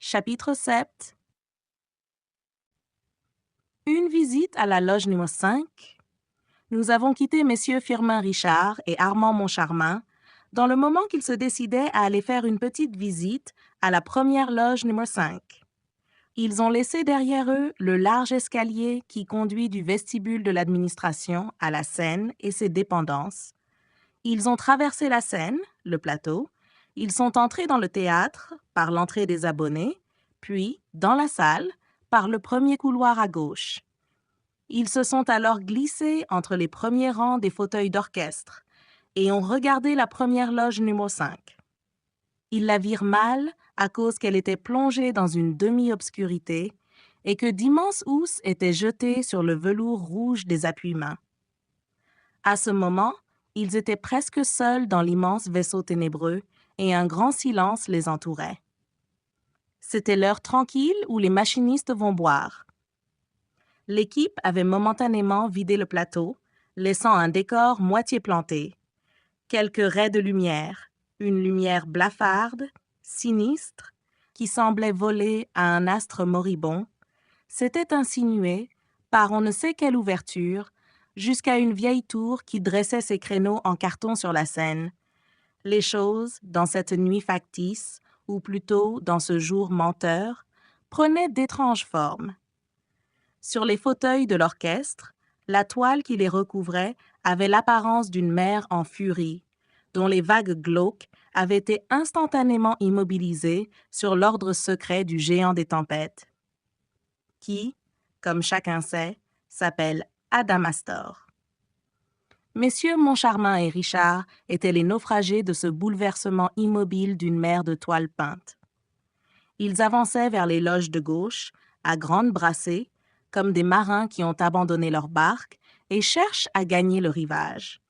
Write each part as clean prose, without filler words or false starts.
Chapitre 7. Une visite à la loge numéro 5. Nous avons quitté messieurs Firmin Richard et Armand Moncharmin dans le moment qu'ils se décidaient à aller faire une petite visite à la première loge numéro 5. Ils ont laissé derrière eux le large escalier qui conduit du vestibule de l'administration à la scène et ses dépendances. Ils ont traversé la scène, le plateau. Ils sont entrés dans le théâtre par l'entrée des abonnés, puis dans la salle par le premier couloir à gauche. Ils se sont alors glissés entre les premiers rangs des fauteuils d'orchestre et ont regardé la première loge numéro 5. Ils la virent mal à cause qu'elle était plongée dans une demi-obscurité et que d'immenses housses étaient jetées sur le velours rouge des appuis-mains. À ce moment, ils étaient presque seuls dans l'immense vaisseau ténébreux et un grand silence les entourait. C'était l'heure tranquille où les machinistes vont boire. L'équipe avait momentanément vidé le plateau, laissant un décor moitié planté. Quelques raies de lumière, une lumière blafarde, sinistre, qui semblait voler à un astre moribond, s'étaient insinuées, par on ne sait quelle ouverture, jusqu'à une vieille tour qui dressait ses créneaux en carton sur la scène. Les choses, dans cette nuit factice, ou plutôt dans ce jour menteur, prenaient d'étranges formes. Sur les fauteuils de l'orchestre, la toile qui les recouvrait avait l'apparence d'une mer en furie, dont les vagues glauques avaient été instantanément immobilisées sur l'ordre secret du géant des tempêtes, qui, comme chacun sait, s'appelle Adamastor. Messieurs Moncharmin et Richard étaient les naufragés de ce bouleversement immobile d'une mer de toile peinte. Ils avançaient vers les loges de gauche, à grandes brassées, comme des marins qui ont abandonné leur barque et cherchent à gagner le rivage.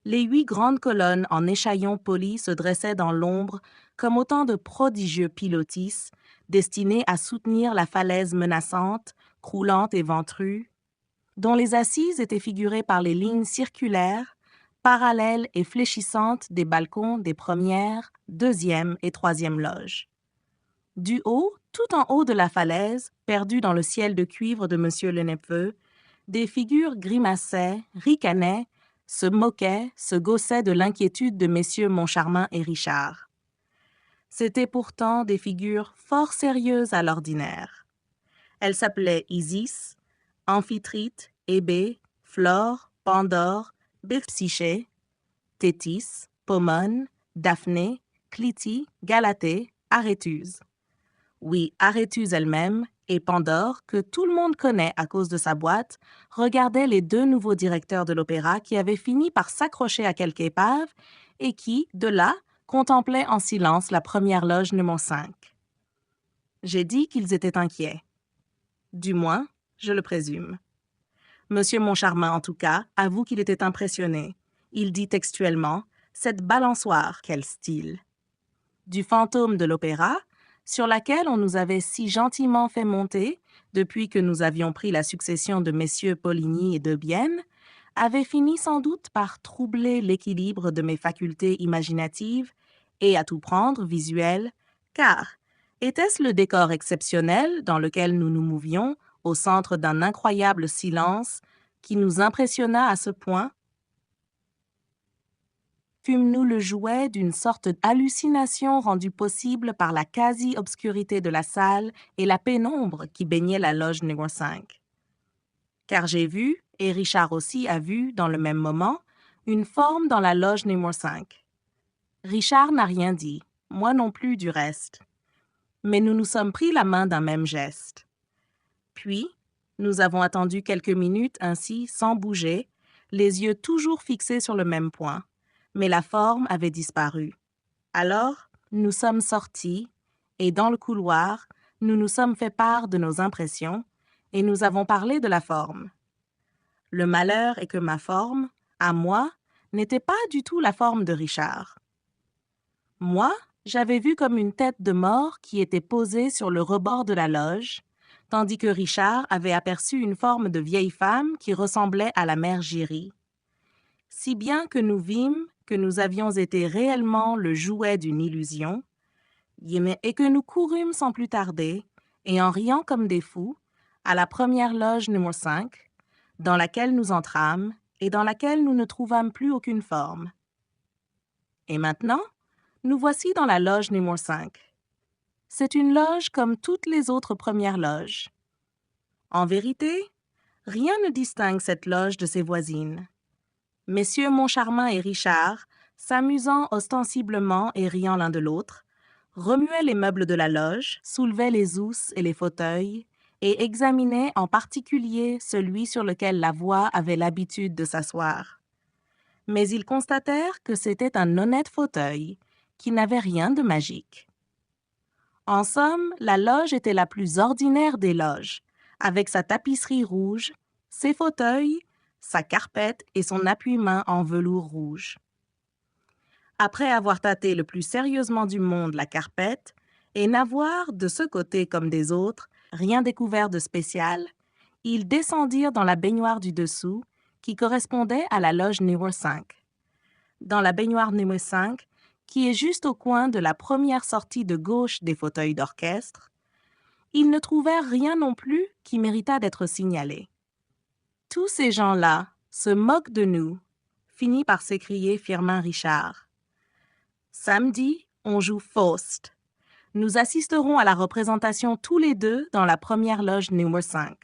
Les 8 grandes colonnes en échaillons polis se dressaient dans l'ombre comme autant de prodigieux pilotis destinés à soutenir la falaise menaçante, croulante et ventrue, dont les assises étaient figurées par les lignes circulaires, parallèles et fléchissantes des balcons des première, deuxième et troisième loges. Du haut, tout en haut de la falaise, perdu dans le ciel de cuivre de M. Lenepveu, des figures grimaçaient, ricanaient, se moquaient, se gaussaient de l'inquiétude de messieurs Moncharmin et Richard. C'étaient pourtant des figures fort sérieuses à l'ordinaire. Elles s'appelaient Isis, Amphitrite, Hébé, Flore, Pandore, Psyché, Thétis, Pomone, Daphné, Clytie, Galatée, Aréthuse. Oui, Aréthuse elle-même et Pandore, que tout le monde connaît à cause de sa boîte, regardaient les 2 nouveaux directeurs de l'opéra qui avaient fini par s'accrocher à quelque épave et qui, de là, contemplaient en silence la première loge numéro 5. J'ai dit qu'ils étaient inquiets. Du moins, je le présume. Monsieur Moncharmin, en tout cas, avoue qu'il était impressionné. Il dit textuellement « Cette balançoire, quel style !» Du fantôme de l'opéra, sur laquelle on nous avait si gentiment fait monter depuis que nous avions pris la succession de messieurs Poligny et de Bienne, avait fini sans doute par troubler l'équilibre de mes facultés imaginatives et, à tout prendre, visuelles, car était-ce le décor exceptionnel dans lequel nous nous mouvions au centre d'un incroyable silence qui nous impressionna à ce point? Fûmes-nous le jouet d'une sorte d'hallucination rendue possible par la quasi-obscurité de la salle et la pénombre qui baignait la loge numéro 5? Car j'ai vu, et Richard aussi a vu, dans le même moment, une forme dans la loge numéro 5. Richard n'a rien dit, moi non plus du reste. Mais nous nous sommes pris la main d'un même geste. Puis, nous avons attendu quelques minutes ainsi, sans bouger, les yeux toujours fixés sur le même point. Mais la forme avait disparu. Alors, nous sommes sortis, et dans le couloir, nous nous sommes fait part de nos impressions, et nous avons parlé de la forme. Le malheur est que ma forme, à moi, n'était pas du tout la forme de Richard. Moi, j'avais vu comme une tête de mort qui était posée sur le rebord de la loge, tandis que Richard avait aperçu une forme de vieille femme qui ressemblait à la mère Giry. Si bien que nous vîmes que nous avions été réellement le jouet d'une illusion, et que nous courûmes sans plus tarder, et en riant comme des fous, à la première loge numéro 5, dans laquelle nous entrâmes et dans laquelle nous ne trouvâmes plus aucune forme. Et maintenant, nous voici dans la loge numéro 5. C'est une loge comme toutes les autres premières loges. En vérité, rien ne distingue cette loge de ses voisines. Messieurs Moncharmin et Richard, s'amusant ostensiblement et riant l'un de l'autre, remuaient les meubles de la loge, soulevaient les housses et les fauteuils, et examinaient en particulier celui sur lequel la voix avait l'habitude de s'asseoir. Mais ils constatèrent que c'était un honnête fauteuil, qui n'avait rien de magique. En somme, la loge était la plus ordinaire des loges, avec sa tapisserie rouge, ses fauteuils, sa carpette et son appuie-main en velours rouge. Après avoir tâté le plus sérieusement du monde la carpette, et n'avoir, de ce côté comme des autres, rien découvert de spécial, ils descendirent dans la baignoire du dessous, qui correspondait à la loge numéro 5. Dans la baignoire numéro 5, qui est juste au coin de la première sortie de gauche des fauteuils d'orchestre, ils ne trouvèrent rien non plus qui méritât d'être signalé. « Tous ces gens-là se moquent de nous », finit par s'écrier Firmin Richard. « Samedi, on joue Faust. Nous assisterons à la représentation tous les deux dans la première loge numéro 5.